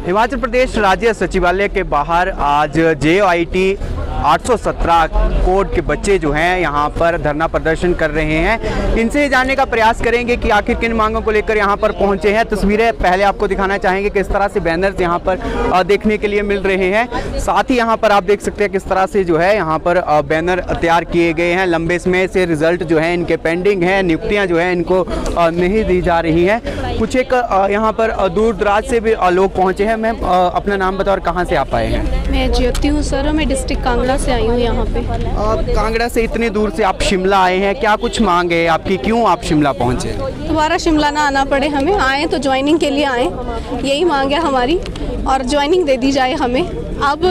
हिमाचल प्रदेश राज्य सचिवालय के बाहर आज JOIT 817 कोड के बच्चे जो हैं यहाँ पर धरना प्रदर्शन कर रहे हैं। इनसे जानने का प्रयास करेंगे कि आखिर किन मांगों को लेकर यहाँ पर पहुँचे हैं। तस्वीरें पहले आपको दिखाना चाहेंगे किस तरह से बैनर्स यहाँ पर देखने के लिए मिल रहे हैं। साथ ही यहाँ पर आप देख सकते हैं किस तरह से जो है यहाँ पर बैनर तैयार किए गए हैं। लंबे समय से रिजल्ट जो है इनके पेंडिंग है, नियुक्तियाँ जो है इनको नहीं दी जा रही हैं। कुछ एक यहाँ पर दूर दराज से भी लोग पहुँचे हैं। मैम अपना नाम बताओ और कहाँ से आप आए हैं? मैं ज्योति हूँ सर, मैं डिस्ट्रिक्ट कांगड़ा से आई हूँ यहाँ पे। कांगड़ा से इतनी दूर से आप शिमला आए हैं, क्या कुछ मांग है आपकी, क्यों आप शिमला पहुँचे? दोबारा शिमला ना आना पड़े हमें, आए तो ज्वाइनिंग के लिए आए, यही मांग है हमारी और ज्वाइनिंग दे दी जाए हमें। अब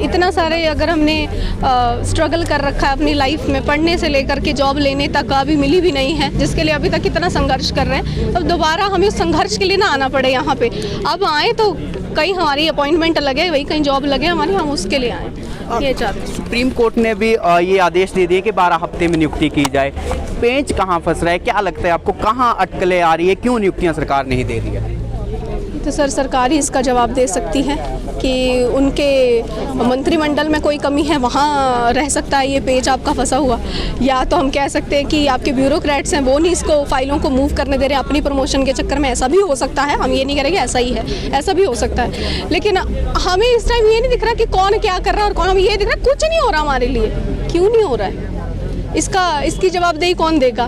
इतना सारे अगर हमने स्ट्रगल कर रखा है अपनी लाइफ में, पढ़ने से लेकर के जॉब लेने तक अभी मिली भी नहीं है, जिसके लिए अभी तक इतना संघर्ष कर रहे हैं। अब दोबारा हमें उस संघर्ष के लिए ना आना पड़े यहाँ पे। अब आए तो कहीं हमारी अपॉइंटमेंट लगे, वही कहीं जॉब लगे हमारी, हम उसके लिए आए, ये चाहते हैं। सुप्रीम कोर्ट ने भी ये आदेश दे दिए कि 12 हफ्ते में नियुक्ति की जाए। पेंच कहाँ फंस रहा है, क्या लगता है आपको, कहाँ अटकलें आ रही है, क्यों नियुक्तियाँ सरकार नहीं दे रही है? तो सर सरकार ही इसका जवाब दे सकती है कि उनके मंत्रिमंडल में कोई कमी है, वहाँ रह सकता है ये पेज आपका फंसा हुआ, या तो हम कह सकते हैं कि आपके ब्यूरोक्रेट्स हैं वो नहीं इसको फाइलों को मूव करने दे रहे अपनी प्रमोशन के चक्कर में। ऐसा भी हो सकता है, हम ये नहीं करेंगे ऐसा ही है, ऐसा भी हो सकता है। लेकिन हमें इस टाइम ये नहीं दिख रहा कि कौन क्या कर रहा है और कौन, हमें ये दिख रहा है कुछ नहीं हो रहा हमारे लिए। क्यों नहीं हो रहा है इसकी जवाबदेही कौन देगा?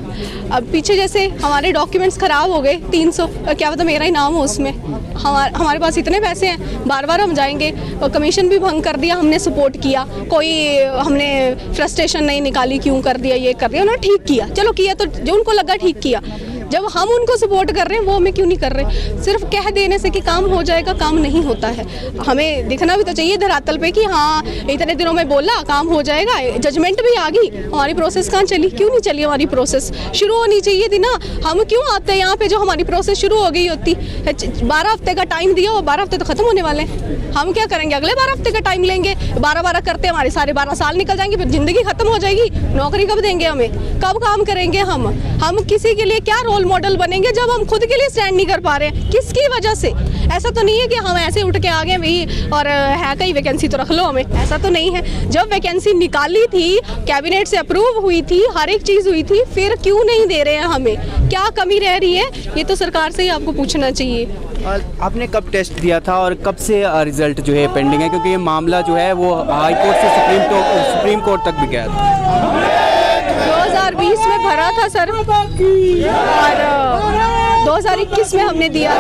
अब पीछे जैसे हमारे डॉक्यूमेंट्स ख़राब हो गए, 300 क्या पता मेरा ही नाम हो उसमें, हमारे पास इतने पैसे हैं, बार बार हम जाएंगे, कमीशन भी भंग कर दिया, हमने सपोर्ट किया, कोई हमने फ्रस्ट्रेशन नहीं निकाली क्यों कर दिया, ये कर दिया, उन्होंने ठीक किया, चलो किया तो जो उनको लगा ठीक किया। जब हम उनको सपोर्ट कर रहे हैं वो हमें क्यों नहीं कर रहे? सिर्फ कह देने से कि काम हो जाएगा, काम नहीं होता है। हमें दिखना भी तो चाहिए धरातल पे कि हाँ इतने दिनों में बोला काम हो जाएगा, जजमेंट भी आ गई, हमारी प्रोसेस कहाँ चली, क्यों नहीं चली? हमारी प्रोसेस शुरू होनी चाहिए थी ना। हम क्यों आते हैं यहाँ पे जो हमारी प्रोसेस शुरू हो गई होती? 12 हफ्ते का टाइम दिया, वो 12 हफ्ते तो खत्म होने वाले हैं, हम क्या करेंगे? अगले 12 हफ्ते का टाइम लेंगे, 12 करते हमारे सारे 12 साल निकल जाएंगे, फिर जिंदगी खत्म हो जाएगी। नौकरी कब देंगे हमें, कब काम करेंगे हम किसी के लिए क्या रोल मॉडल बनेंगे जब हम खुद के लिए स्टैंड नहीं कर पा रहे हैं? किसकी वजह से? ऐसा तो नहीं है कि हम ऐसे उठ के आ गए भाई और है कहीं वैकेंसी तो रख लो हमें, ऐसा तो नहीं है। जब वैकेंसी निकाली थी, कैबिनेट से अप्रूव हुई थी, हर एक चीज़ हुई थी, फिर क्यों नहीं दे रहे हैं हमें? क्या कमी रह रही है? ये तो सरकार से ही आपको पूछना चाहिए। आपने कब टेस्ट दिया था और कब से रिजल्ट जो है पेंडिंग है? क्योंकि ये मामला जो है वो हाई कोर्ट से सुप्रीम कोर्ट तक भी गया था। 2020 में भरा था सर और 2021 में हमने दिया,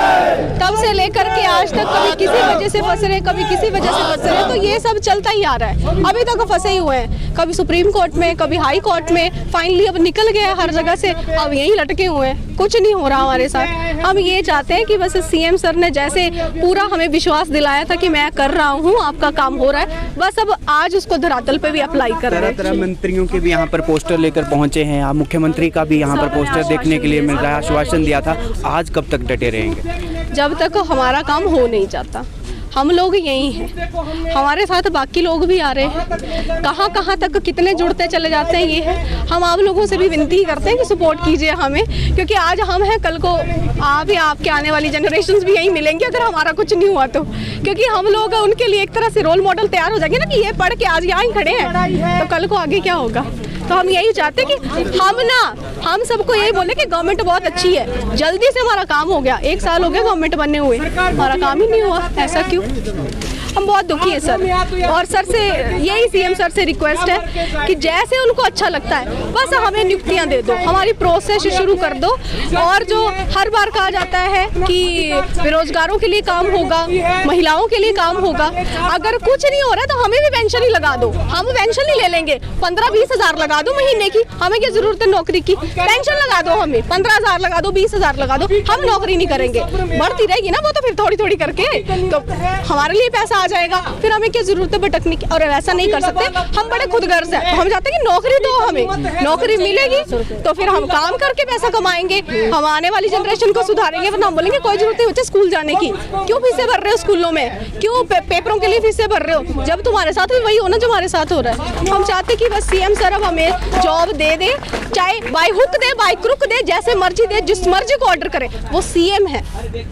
तब से लेकर के आज तक कभी किसी वजह से फंस रहे, कभी किसी वजह से फंस रहे, तो ये सब चलता ही आ रहा है, अभी तक फंसे ही हुए हैं, कभी सुप्रीम कोर्ट में, कभी हाई कोर्ट में, फाइनली अब निकल गया हर जगह से, अब यहीं लटके हुए हैं, कुछ नहीं हो रहा हमारे साथ। हम ये चाहते हैं कि बस CM सर ने जैसे पूरा हमें विश्वास दिलाया था कि मैं कर रहा हूँ, आपका काम हो रहा है, बस अब आज उसको धरातल पे भी अप्लाई कर रहे हैं। तरह मंत्रियों के भी यहाँ पर पोस्टर लेकर पहुँचे हैं, आप मुख्यमंत्री का भी यहाँ पर पोस्टर देखने के लिए मिल रहा है, आश्वासन दिया था, आज कब तक डटे रहेंगे? जब तक हमारा काम हो नहीं जाता। हम लोग यही हैं, हमारे साथ बाकी लोग भी आ रहे हैं, कहाँ तक कितने जुड़ते चले जाते हैं ये है। हम आप लोगों से भी विनती करते हैं कि सपोर्ट कीजिए हमें, क्योंकि आज हम हैं, कल को आप या आपके आने वाली जनरेशन्स भी यही मिलेंगे अगर हमारा कुछ नहीं हुआ तो। क्योंकि हम लोग उनके लिए एक तरह से रोल मॉडल तैयार हो जाएंगे ना कि ये पढ़ के आज यहाँ ही खड़े हैं, तो कल को आगे क्या होगा? तो हम यही चाहते हैं कि हम सबको यही बोले कि गवर्नमेंट बहुत अच्छी है, जल्दी से हमारा काम हो गया, 1 साल हो गया गवर्नमेंट बनने हुए, हमारा काम ही नहीं हुआ, ऐसा क्यों? हम बहुत दुखी है सर, और सर से यही CM सर से रिक्वेस्ट है कि जैसे उनको अच्छा लगता है बस हमें नियुक्तियां दे दो, हमारी प्रोसेस शुरू कर दो। और जो हर बार कहा जाता है कि बेरोजगारों के लिए काम होगा, महिलाओं के लिए काम होगा, अगर कुछ नहीं हो रहा तो हमें भी पेंशन ही लगा दो, हम पेंशन ही ले लेंगे, 15-20 हज़ार लगा दो महीने की, हमें क्या जरूरत है नौकरी की? पेंशन लगा दो, हमें 15,000 लगा दो, 20,000 लगा दो, हम नौकरी नहीं करेंगे, बढ़ती रहेगी ना वो तो फिर थोड़ी थोड़ी करके, तो हमारे लिए पैसा आ जाएगा, फिर हमें क्या जरूरत है भटकने की। और वैसा नहीं कर सकते, हम बड़े खुदगर्ज हैं, तो हम चाहते हैं कि नौकरी दो, हमें नौकरी मिलेगी तो फिर हम काम करके पैसा कमाएंगे, हम आने वाली जनरेशन को सुधारेंगे। वरना हम बोलेंगे कोई जरूरत नहीं बच्चे स्कूल जाने की, क्यों फीसें भर रहे हो स्कूलों में, क्यों पेपरों के लिए फीसें भर रहे हो, जब तुम्हारे साथ भी वही हो ना जो हमारे साथ हो रहा है। हम चाहते कि बस सीएम सर अब हमें जॉब दे दे, चाहे बाय हुक दे बाय क्रुक दे, जैसे मर्जी दे, जिस मर्जी को ऑर्डर करे। वो सीएम है,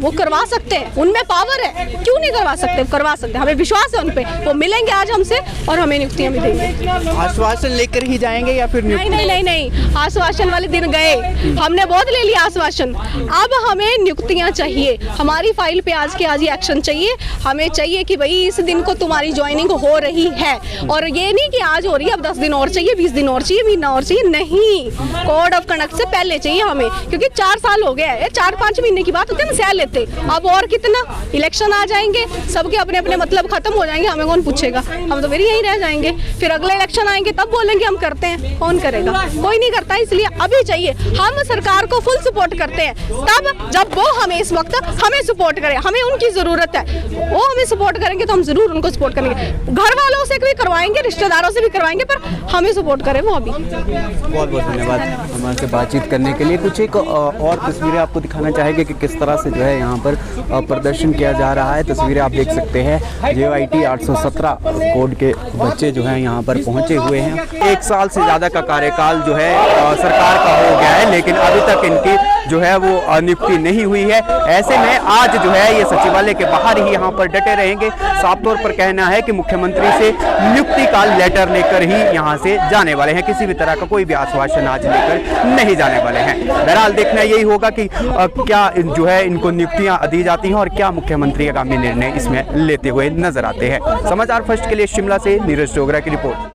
वो करवा सकते हैं, उनमें पावर है, क्यों नहीं करवा सकते, करवा सकते, हमें विश्वास है उन पे, वो मिलेंगे आज हमसे और हमें नियुक्तियां भी देंगे। आश्वासन लेकर ही जाएंगे या फिर नहीं नहीं नहीं नहीं, आश्वासन वाले दिन गए, हमने बहुत ले लिया आश्वासन, अब हमें नियुक्तियां चाहिए, हमारी फाइल पे आज के आज ही एक्शन चाहिए। हमें चाहिए कि भाई इस दिन को तुम्हारी ज्वाइनिंग हो रही है, और ये नहीं कि आज हो रही है, अब 10 दिन और चाहिए, 20 दिन और चाहिए, महीना और चाहिए, नहीं, कोड ऑफ कंडक्ट से पहले चाहिए हमें, क्योंकि 4 साल हो गया है, 4-5 महीने की बात होती है ना, सह लेते, अब और कितना, इलेक्शन आ जाएंगे, सबके अपने अपने मतलब खत्म हो जाएंगे, हमें कौन पूछेगा, हम तो फिर यहीं रह जाएंगे, फिर अगले इलेक्शन आएंगे तब बोलेंगे हम करते हैं, कौन करेगा, कोई नहीं करता। इसलिए अभी चाहिए, हम सरकार को फुल सपोर्ट करते हैं तब जब वो हमें इस वक्त हमें सपोर्ट करे, हमें उनकी जरूरत है, वो हमें सपोर्ट करेंगे तो हम जरूर उनको सपोर्ट करेंगे, घर वालों से भी करवाएंगे, रिश्तेदारों से भी करवाएंगे, पर हमें सपोर्ट करें वो अभी। बहुत बहुत धन्यवाद हमारे से बातचीत करने के लिए। कुछ एक और तस्वीरें आपको दिखाना चाहेंगे कि किस तरह से जो है यहाँ पर प्रदर्शन किया जा रहा है। तस्वीरें आप देख सकते हैं, JYT 817 कोड के बच्चे जो हैं यहाँ पर पहुँचे हुए हैं। 1 साल से ज़्यादा का कार्यकाल जो है सरकार का हो गया है, लेकिन अभी तक इनकी जो है वो नियुक्ति नहीं हुई है। ऐसे में आज जो है ये सचिवालय के बाहर ही यहाँ पर डटे रहेंगे। साफ तौर पर कहना है कि मुख्यमंत्री से नियुक्ति का लेटर लेकर ही यहाँ से जाने वाले हैं, किसी भी तरह का कोई भी आश्वासन आज लेकर नहीं जाने वाले हैं। बहरहाल देखना यही होगा कि क्या जो है इनको नियुक्तियां दी जाती हैं और क्या मुख्यमंत्री आगामी निर्णय इसमें लेते हुए नजर आते हैं। समाचार फर्स्ट के लिए शिमला से नीरज डोगरा की रिपोर्ट।